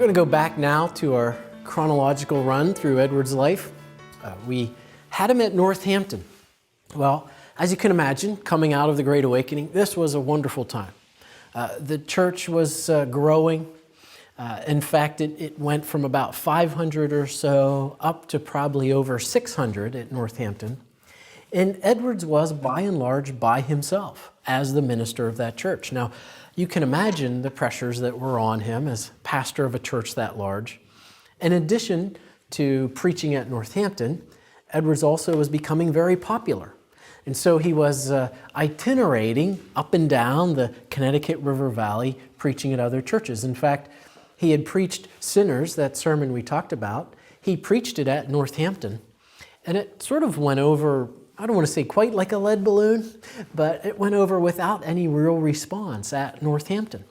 We're going to go back now to our chronological run through Edward's life. We had him at Northampton. Well, as you can imagine, coming out of the Great Awakening, this was a wonderful time. The church was growing. In fact, it went from about 500 or so up to probably over 600 at Northampton. And Edwards was, by and large, by himself as the minister of that church. Now, you can imagine the pressures that were on him as pastor of a church that large. In addition to preaching at Northampton, Edwards also was becoming very popular. And so he was itinerating up and down the Connecticut River Valley, preaching at other churches. In fact, he had preached Sinners, that sermon we talked about. He preached it at Northampton, and it sort of went over, I don't want to say quite like a lead balloon, but it went over without any real response at Northampton.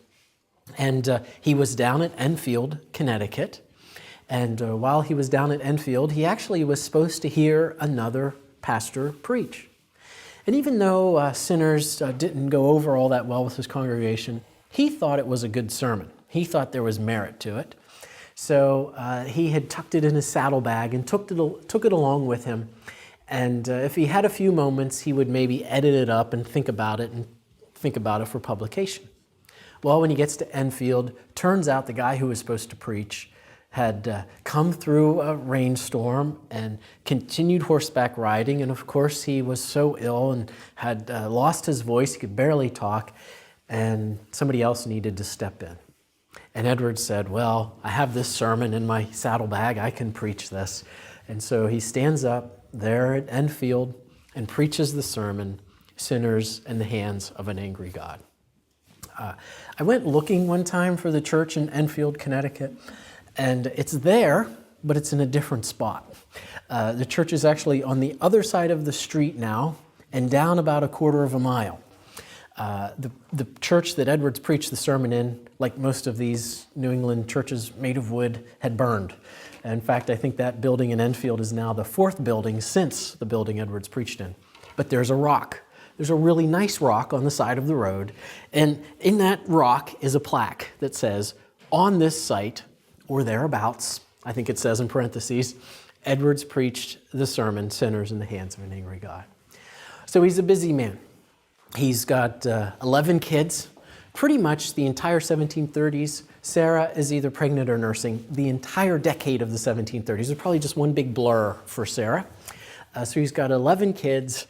And he was down at Enfield, Connecticut. And while he was down at Enfield, he actually was supposed to hear another pastor preach. And even though Sinners didn't go over all that well with his congregation, he thought it was a good sermon. He thought there was merit to it. So he had tucked it in his saddlebag and took it along with him. And if he had a few moments, he would maybe edit it up and think about it for publication. Well, when he gets to Enfield, turns out the guy who was supposed to preach had come through a rainstorm and continued horseback riding. And of course, he was so ill and had lost his voice, he could barely talk, and somebody else needed to step in. And Edwards said, well, I have this sermon in my saddlebag, I can preach this. And so he stands up there at Enfield and preaches the sermon, Sinners in the Hands of an Angry God. I went looking one time for the church in Enfield, Connecticut, and it's there, but it's in a different spot. The church is actually on the other side of the street now and down about a quarter of a mile. The church that Edwards preached the sermon in, like most of these New England churches made of wood, had burned. In fact, I think that building in Enfield is now the fourth building since the building Edwards preached in. But there's a rock. There's a really nice rock on the side of the road. And in that rock is a plaque that says, on this site, or thereabouts, I think it says in parentheses, Edwards preached the sermon, Sinners in the Hands of an Angry God. So he's a busy man. He's got 11 kids, pretty much the entire 1730s. Sarah is either pregnant or nursing. The entire decade of the 1730s is probably just one big blur for Sarah. So he's got 11 kids.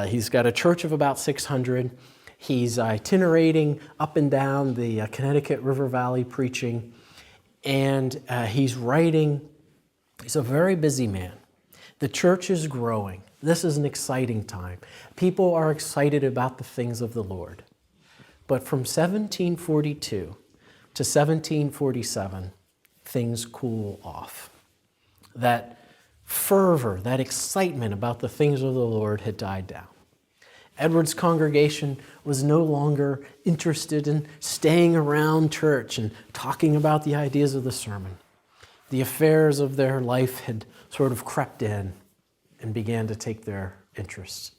He's got a church of about 600. He's itinerating up and down the Connecticut River Valley preaching. And he's writing. He's a very busy man. The church is growing. This is an exciting time. People are excited about the things of the Lord. But from 1742 to 1747, things cool off. That fervor, that excitement about the things of the Lord had died down. Edward's congregation was no longer interested in staying around church and talking about the ideas of the sermon. The affairs of their life had sort of crept in and began to take their interest.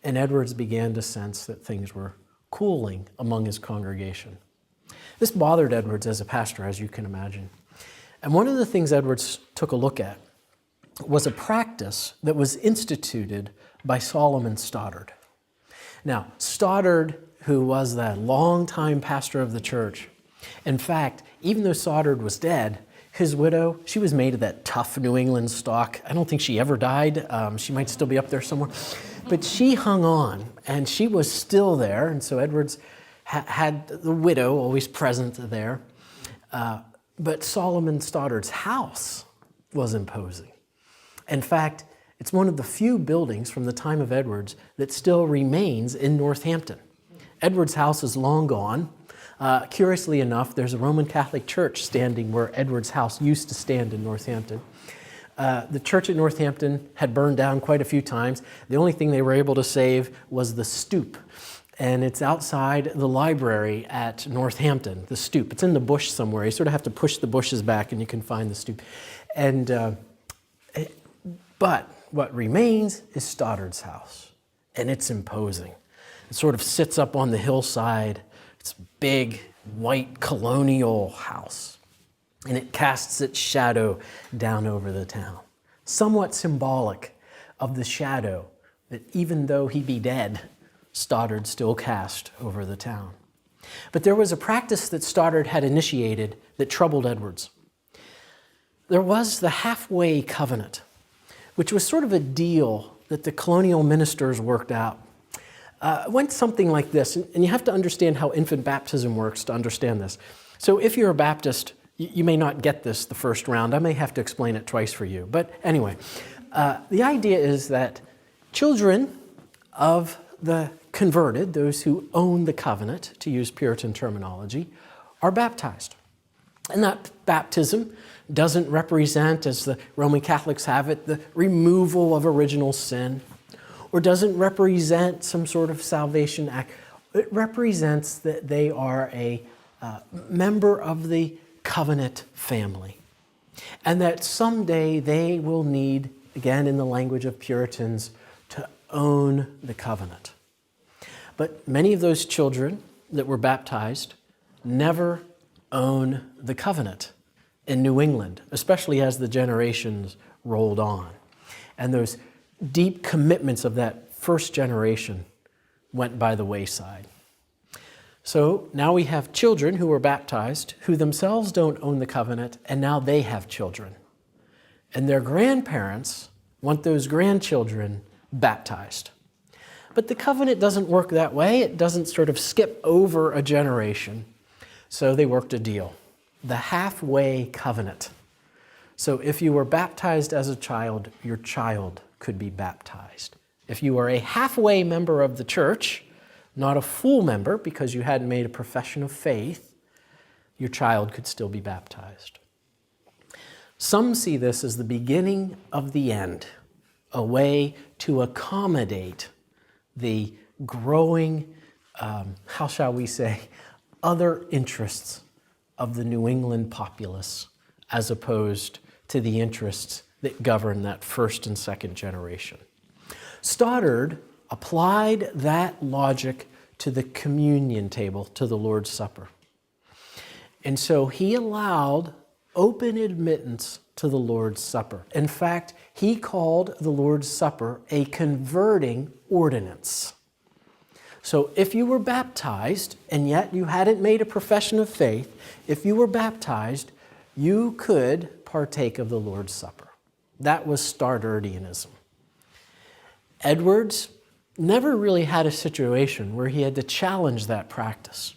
And Edwards began to sense that things were cooling among his congregation. This bothered Edwards as a pastor, as you can imagine. And one of the things Edwards took a look at was a practice that was instituted by Solomon Stoddard. Now, Stoddard, who was the longtime pastor of the church, in fact, even though Stoddard was dead, his widow, she was made of that tough New England stock. I don't think she ever died. She might still be up there somewhere. But she hung on, and she was still there. And so Edwards had the widow always present there. But Solomon Stoddard's house was imposing. In fact, it's one of the few buildings from the time of Edwards that still remains in Northampton. Edwards' house is long gone. Curiously enough, there's a Roman Catholic church standing where Edwards' house used to stand in Northampton. The church at Northampton had burned down quite a few times. The only thing they were able to save was the stoop. And it's outside the library at Northampton, the stoop. It's in the bush somewhere. You sort of have to push the bushes back and you can find the stoop. But what remains is Stoddard's house. And it's imposing. It sort of sits up on the hillside. It's a big, white, colonial house. and it casts its shadow down over the town. Somewhat symbolic of the shadow that even though he be dead, Stoddard still cast over the town. But there was a practice that Stoddard had initiated that troubled Edwards. There was the halfway covenant, which was sort of a deal that the colonial ministers worked out. It went something like this, and you have to understand how infant baptism works to understand this. So if you're a Baptist, you may not get this the first round. I may have to explain it twice for you. But anyway, the idea is that children of the converted, those who own the covenant, to use Puritan terminology, are baptized. And that baptism doesn't represent, as the Roman Catholics have it, the removal of original sin, or doesn't represent some sort of salvation act. It represents that they are a member of the covenant family, and that someday they will need, again in the language of Puritans, to own the covenant. But many of those children that were baptized never own the covenant in New England, especially as the generations rolled on. And those deep commitments of that first generation went by the wayside. So now we have children who were baptized who themselves don't own the covenant, and now they have children. And their grandparents want those grandchildren baptized. But the covenant doesn't work that way. It doesn't sort of skip over a generation. So they worked a deal, the halfway covenant. So if you were baptized as a child, your child could be baptized. If you were a halfway member of the church, not a full member because you hadn't made a profession of faith, your child could still be baptized. Some see this as the beginning of the end, a way to accommodate the growing, how shall we say, other interests of the New England populace as opposed to the interests that govern that first and second generation. Stoddard applied that logic to the communion table, to the Lord's Supper. And so he allowed open admittance to the Lord's Supper. In fact, he called the Lord's Supper a converting ordinance. So if you were baptized and yet you hadn't made a profession of faith, if you were baptized, you could partake of the Lord's Supper. That was Stoddardianism. Edwards never really had a situation where he had to challenge that practice.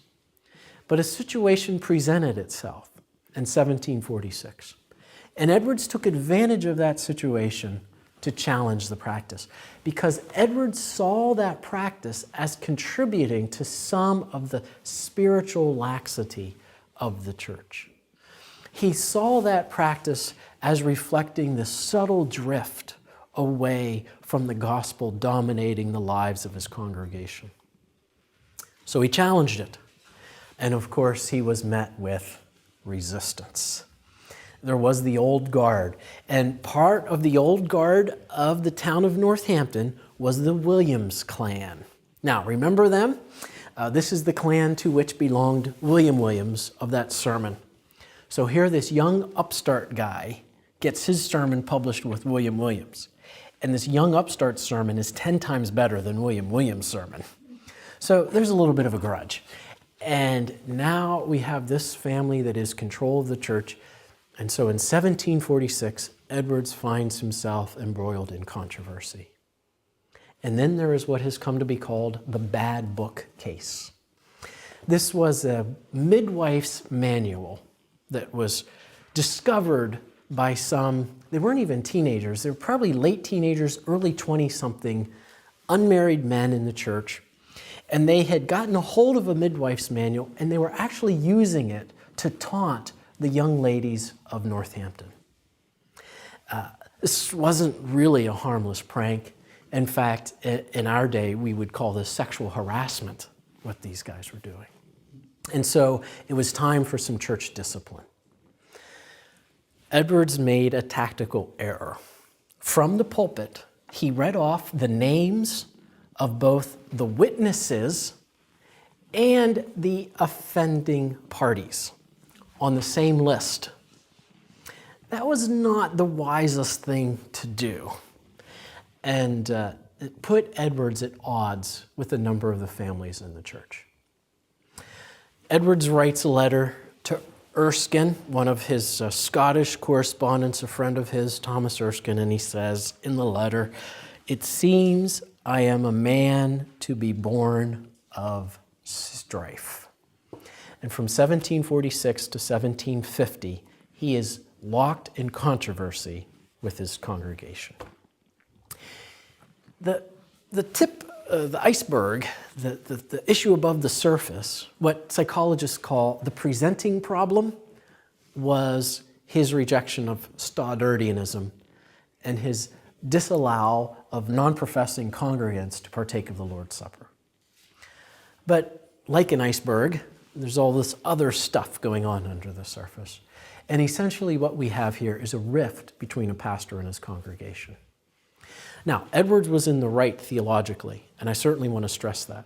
But a situation presented itself in 1746. And Edwards took advantage of that situation to challenge the practice, because Edwards saw that practice as contributing to some of the spiritual laxity of the church. He saw that practice as reflecting the subtle drift away from the gospel dominating the lives of his congregation. So he challenged it. And of course, he was met with resistance. There was the old guard. And part of the old guard of the town of Northampton was the Williams clan. Now, remember them? This is the clan to which belonged William Williams of that sermon. So here this young upstart guy gets his sermon published with William Williams. And this young upstart sermon is 10 times better than William Williams' sermon. So there's a little bit of a grudge. And now we have this family that is control of the church. And so in 1746, Edwards finds himself embroiled in controversy. And then there is what has come to be called the bad book case. This was a midwife's manual that was discovered by some, they weren't even teenagers, they were probably late teenagers, early 20-something, unmarried men in the church. And they had gotten a hold of a midwife's manual, and they were actually using it to taunt the young ladies of Northampton. This wasn't really a harmless prank. In fact, in our day, we would call this sexual harassment, what these guys were doing. And so it was time for some church discipline. Edwards made a tactical error. From the pulpit, he read off the names of both the witnesses and the offending parties on the same list That was not the wisest thing to do. And it put Edwards at odds with a number of the families in the church. Edwards writes a letter to Erskine, one of his Scottish correspondents, a friend of his, Thomas Erskine, and he says in the letter, "It seems I am a man to be born of strife." And from 1746 to 1750, he is locked in controversy with his congregation. The tip, the iceberg, the issue above the surface, what psychologists call the presenting problem, was his rejection of Stoddardianism and his disallow of non-professing congregants to partake of the Lord's Supper. But like an iceberg, there's all this other stuff going on under the surface. And essentially what we have here is a rift between a pastor and his congregation. Now, Edwards was in the right theologically, and I certainly want to stress that.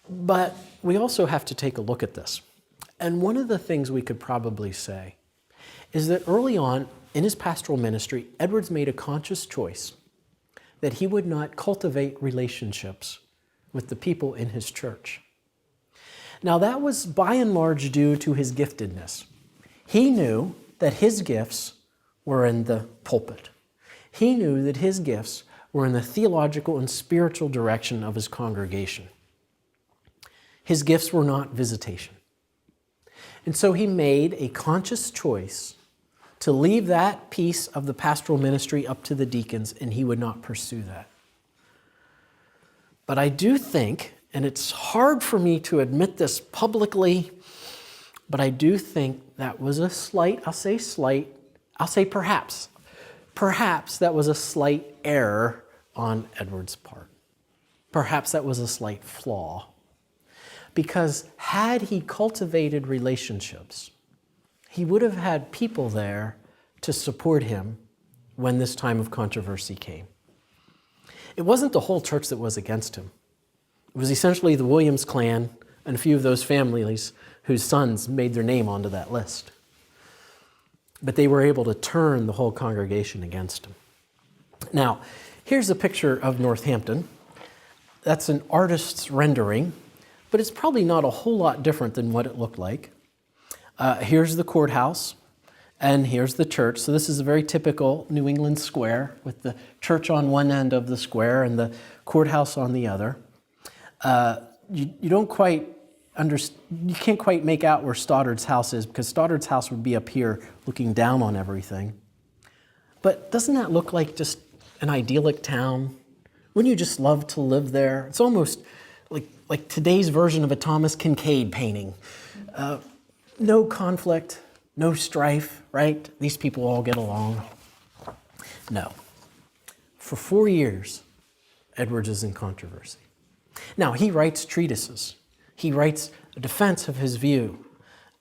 But we also have to take a look at this. And one of the things we could probably say is that early on in his pastoral ministry, Edwards made a conscious choice that he would not cultivate relationships with the people in his church. Now, that was by and large due to his giftedness. He knew that his gifts were in the pulpit. He knew that his gifts were in the theological and spiritual direction of his congregation. His gifts were not visitation. And so he made a conscious choice to leave that piece of the pastoral ministry up to the deacons, and he would not pursue that. But I do think, and it's hard for me to admit this publicly, but I do think that was a slight, I'll say perhaps that was a slight error on Edwards' part. Perhaps that was a slight flaw. Because had he cultivated relationships, he would have had people there to support him when this time of controversy came. It wasn't the whole church that was against him. It was essentially the Williams clan and a few of those families whose sons made their name onto that list. But they were able to turn the whole congregation against him. Now, here's a picture of Northampton. That's an artist's rendering, but it's probably not a whole lot different than what it looked like. Here's the courthouse, and here's the church. So this is a very typical New England square with the church on one end of the square and the courthouse on the other. You don't quite you can't quite make out where Stoddard's house is, because Stoddard's house would be up here looking down on everything. But doesn't that look like just an idyllic town? Wouldn't you just love to live there? It's almost like today's version of a Thomas Kincaid painting. No conflict, no strife, right? These people all get along. No. For 4 years, Edwards is in controversy. Now, he writes treatises. He writes a defense of his view.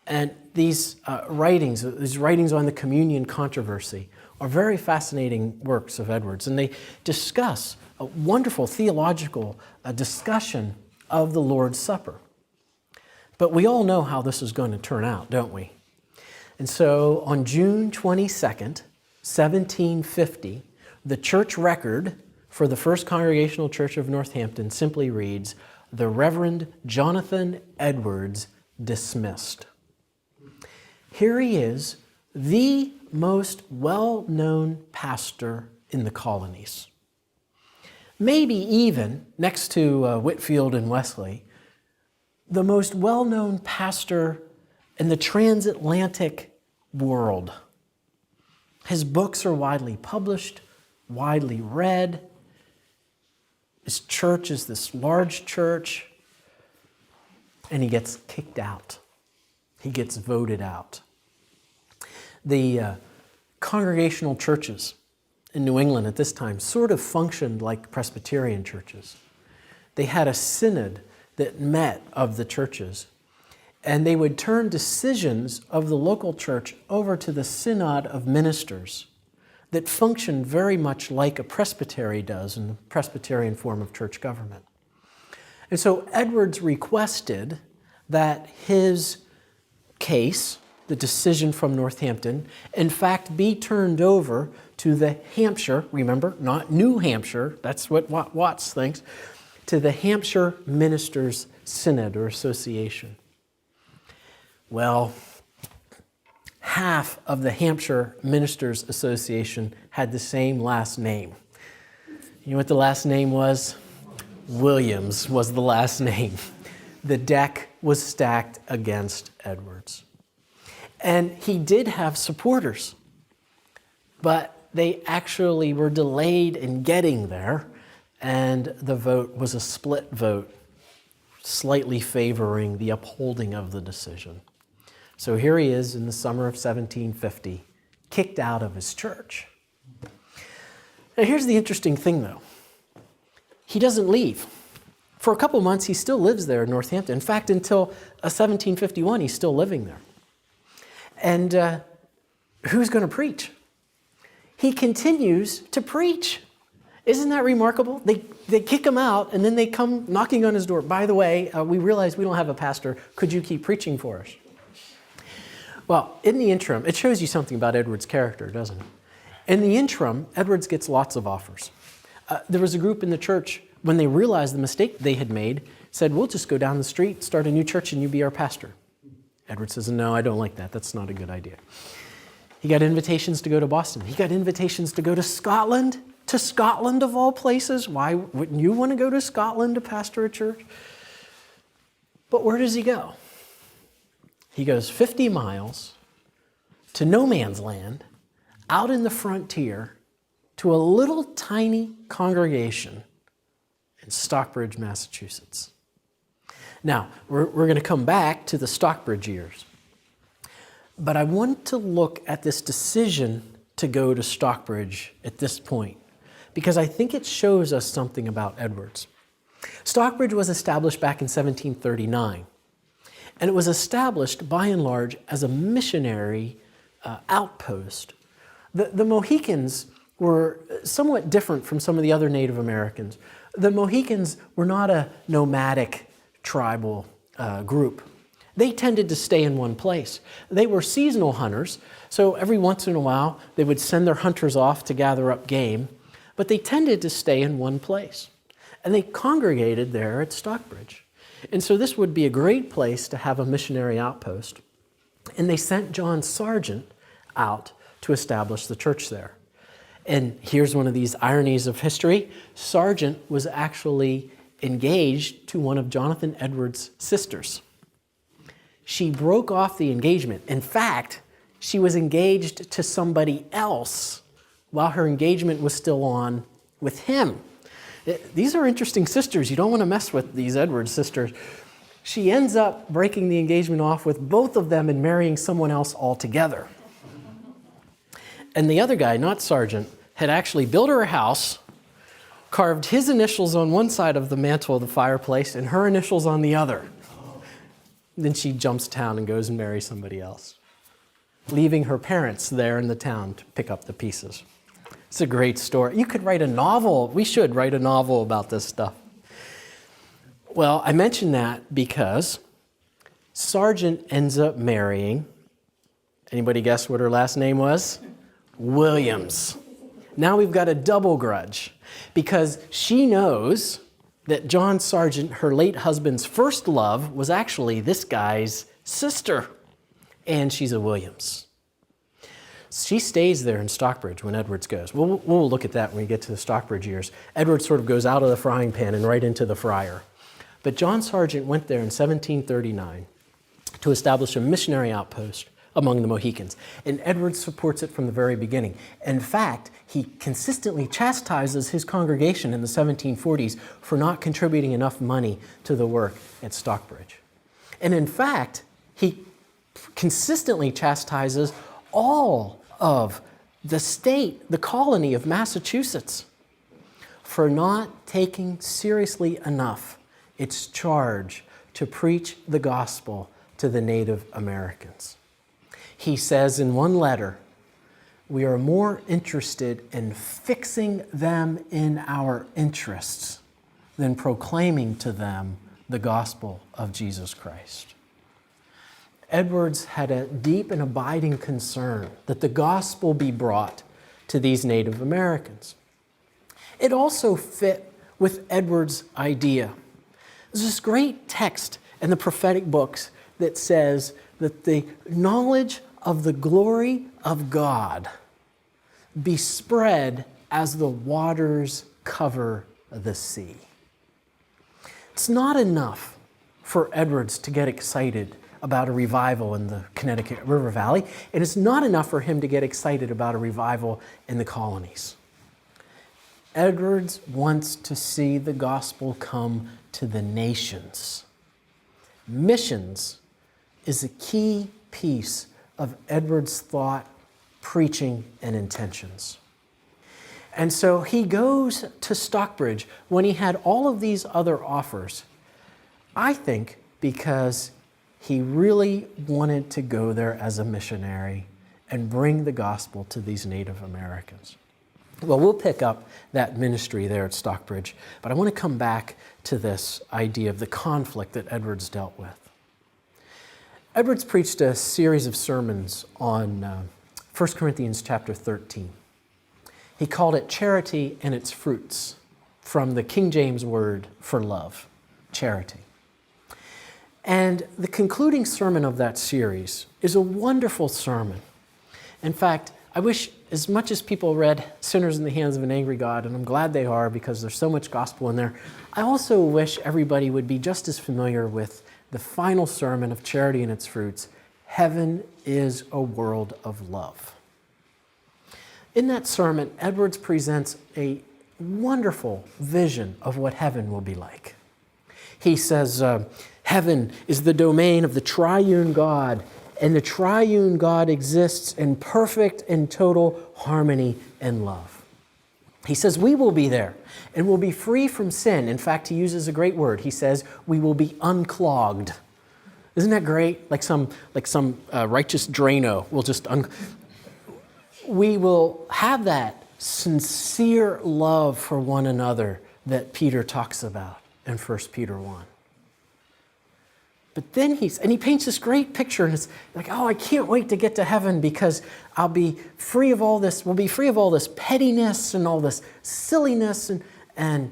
And these writings on the communion controversy, are very fascinating works of Edwards. And they discuss a wonderful theological discussion of the Lord's Supper. But we all know how this is going to turn out, don't we? And so on June 22nd, 1750, the church record for the First Congregational Church of Northampton simply reads, "The Reverend Jonathan Edwards dismissed." Here he is, the most well-known pastor in the colonies. Maybe even, next to Whitefield and Wesley, the most well-known pastor in the transatlantic world. His books are widely published, widely read. His church is this large church, and he gets kicked out. He gets voted out. The congregational churches in New England at this time sort of functioned like Presbyterian churches. They had a synod that met of the churches, and they would turn decisions of the local church over to the synod of ministers that functioned very much like a presbytery does in the Presbyterian form of church government. And so Edwards requested that his case, the decision from Northampton, in fact, be turned over to the Hampshire, remember, not New Hampshire, that's what Watts thinks, to the Hampshire Ministers' Synod or Association. Well, half of the Hampshire Ministers' Association had the same last name. You know what the last name was? Williams was the last name. The deck was stacked against Edwards. And he did have supporters, but they actually were delayed in getting there, and the vote was a split vote, slightly favoring the upholding of the decision. So here he is in the summer of 1750, kicked out of his church. Now here's the interesting thing, though. He doesn't leave. For a couple months, he still lives there in Northampton. In fact, until 1751, he's still living there. And who's going to preach? He continues to preach. Isn't that remarkable? They kick him out, and then they come knocking on his door. By the way, we realize we don't have a pastor. Could you keep preaching for us? Well, in the interim, it shows you something about Edwards' character, doesn't it? In the interim, Edwards gets lots of offers. There was a group in the church, when they realized the mistake they had made, said, we'll just go down the street, start a new church, and you be our pastor. Edwards says, no, I don't like that. That's not a good idea. He got invitations to go to Boston. He got invitations to go to Scotland of all places. Why wouldn't you want to go to Scotland to pastor a church? But where does he go? He goes 50 miles to no man's land, out in the frontier, to a little tiny congregation in Stockbridge, Massachusetts. Now, we're going to come back to the Stockbridge years. But I want to look at this decision to go to Stockbridge at this point, because I think it shows us something about Edwards. Stockbridge was established back in 1739, and it was established by and large as a missionary outpost. The Mohicans were somewhat different from some of the other Native Americans. The Mohicans were not a nomadic tribal group. They tended to stay in one place. They were seasonal hunters, so every once in a while they would send their hunters off to gather up game, but they tended to stay in one place. And they congregated there at Stockbridge. And so this would be a great place to have a missionary outpost. And they sent John Sargent out to establish the church there. And here's one of these ironies of history. Sargent was actually engaged to one of Jonathan Edwards' sisters. She broke off the engagement. In fact, she was engaged to somebody else while her engagement was still on with him. These are interesting sisters. You don't want to mess with these Edwards sisters. She ends up breaking the engagement off with both of them and marrying someone else altogether. And the other guy, not Sargent, had actually built her a house, carved his initials on one side of the mantle of the fireplace and her initials on the other. Then she jumps town and goes and marries somebody else, leaving her parents there in the town to pick up the pieces. It's a great story. You could write a novel. We should write a novel about this stuff. Well, I mention that because Sargent ends up marrying, anybody guess what her last name was? Williams. Now we've got a double grudge because she knows that John Sargent, her late husband's first love, was actually this guy's sister, and she's a Williams. She stays there in Stockbridge when Edwards goes. We'll look at that when we get to the Stockbridge years. Edwards sort of goes out of the frying pan and right into the fryer. But John Sargent went there in 1739 to establish a missionary outpost among the Mohicans. And Edwards supports it from the very beginning. In fact, he consistently chastises his congregation in the 1740s for not contributing enough money to the work at Stockbridge. And in fact, he consistently chastises all of the state, the colony of Massachusetts, for not taking seriously enough its charge to preach the gospel to the Native Americans. He says in one letter, we are more interested in fixing them in our interests than proclaiming to them the gospel of Jesus Christ. Edwards had a deep and abiding concern that the gospel be brought to these Native Americans. It also fit with Edwards' idea. There's this great text in the prophetic books that says that the knowledge of the glory of God be spread as the waters cover the sea. It's not enough for Edwards to get excited about a revival in the Connecticut River Valley, and it's not enough for him to get excited about a revival in the colonies. Edwards wants to see the gospel come to the nations. Missions is a key piece of Edwards' thought, preaching, and intentions. And so he goes to Stockbridge when he had all of these other offers, I think because he really wanted to go there as a missionary and bring the gospel to these Native Americans. Well, we'll pick up that ministry there at Stockbridge, but I want to come back to this idea of the conflict that Edwards dealt with. Edwards preached a series of sermons on 1 Corinthians chapter 13. He called it Charity and Its Fruits, from the King James word for love, charity. And the concluding sermon of that series is a wonderful sermon. In fact, I wish as much as people read Sinners in the Hands of an Angry God, and I'm glad they are because there's so much gospel in there, I also wish everybody would be just as familiar with the final sermon of Charity and Its Fruits, Heaven is a World of Love. In that sermon, Edwards presents a wonderful vision of what heaven will be like. He says, heaven is the domain of the triune God, and the triune God exists in perfect and total harmony and love. He says we will be there, and we'll be free from sin. In fact, he uses a great word. He says we will be unclogged. Isn't that great? Like some righteous Drano will just we will have that sincere love for one another that Peter talks about in 1 Peter 1. But then he paints this great picture, and it's like, oh, I can't wait to get to heaven because I'll be free of all this, we'll be free of all this pettiness and all this silliness. And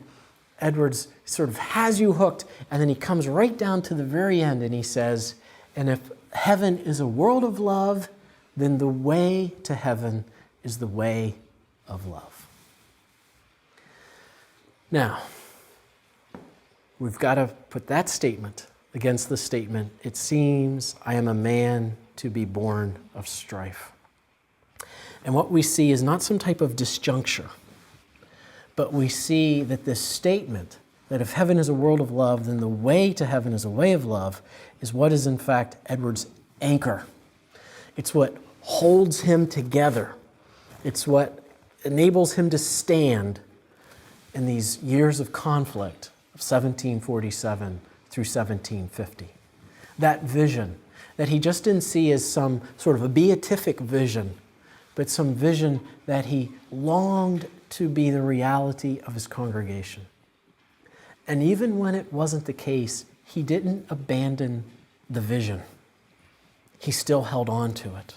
Edwards sort of has you hooked, and then he comes right down to the very end and he says, and if heaven is a world of love, then the way to heaven is the way of love. Now, we've got to put that statement against the statement, it seems I am a man to be born of strife. And what we see is not some type of disjuncture, but we see that this statement that if heaven is a world of love, then the way to heaven is a way of love, is what is in fact Edwards' anchor. It's what holds him together. It's what enables him to stand in these years of conflict of 1747 through 1750. That vision that he just didn't see as some sort of a beatific vision, but some vision that he longed to be the reality of his congregation. And even when it wasn't the case, he didn't abandon the vision. He still held on to it.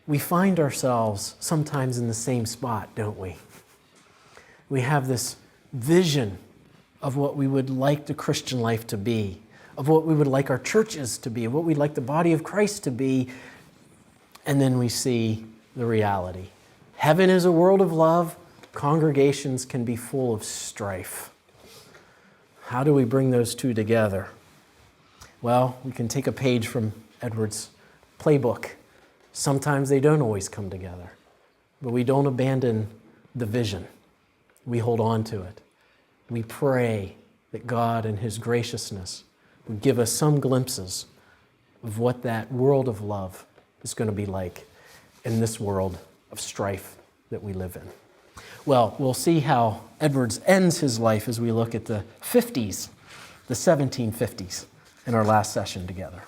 We find ourselves sometimes in the same spot, don't we? We have this vision of what we would like the Christian life to be, of what we would like our churches to be, of what we'd like the body of Christ to be, and then we see the reality. Heaven is a world of love. Congregations can be full of strife. How do we bring those two together? Well, we can take a page from Edwards' playbook. Sometimes they don't always come together, but we don't abandon the vision. We hold on to it. We pray that God in His graciousness would give us some glimpses of what that world of love is going to be like in this world of strife that we live in. Well, we'll see how Edwards ends his life as we look at the 50s, the 1750s, in our last session together.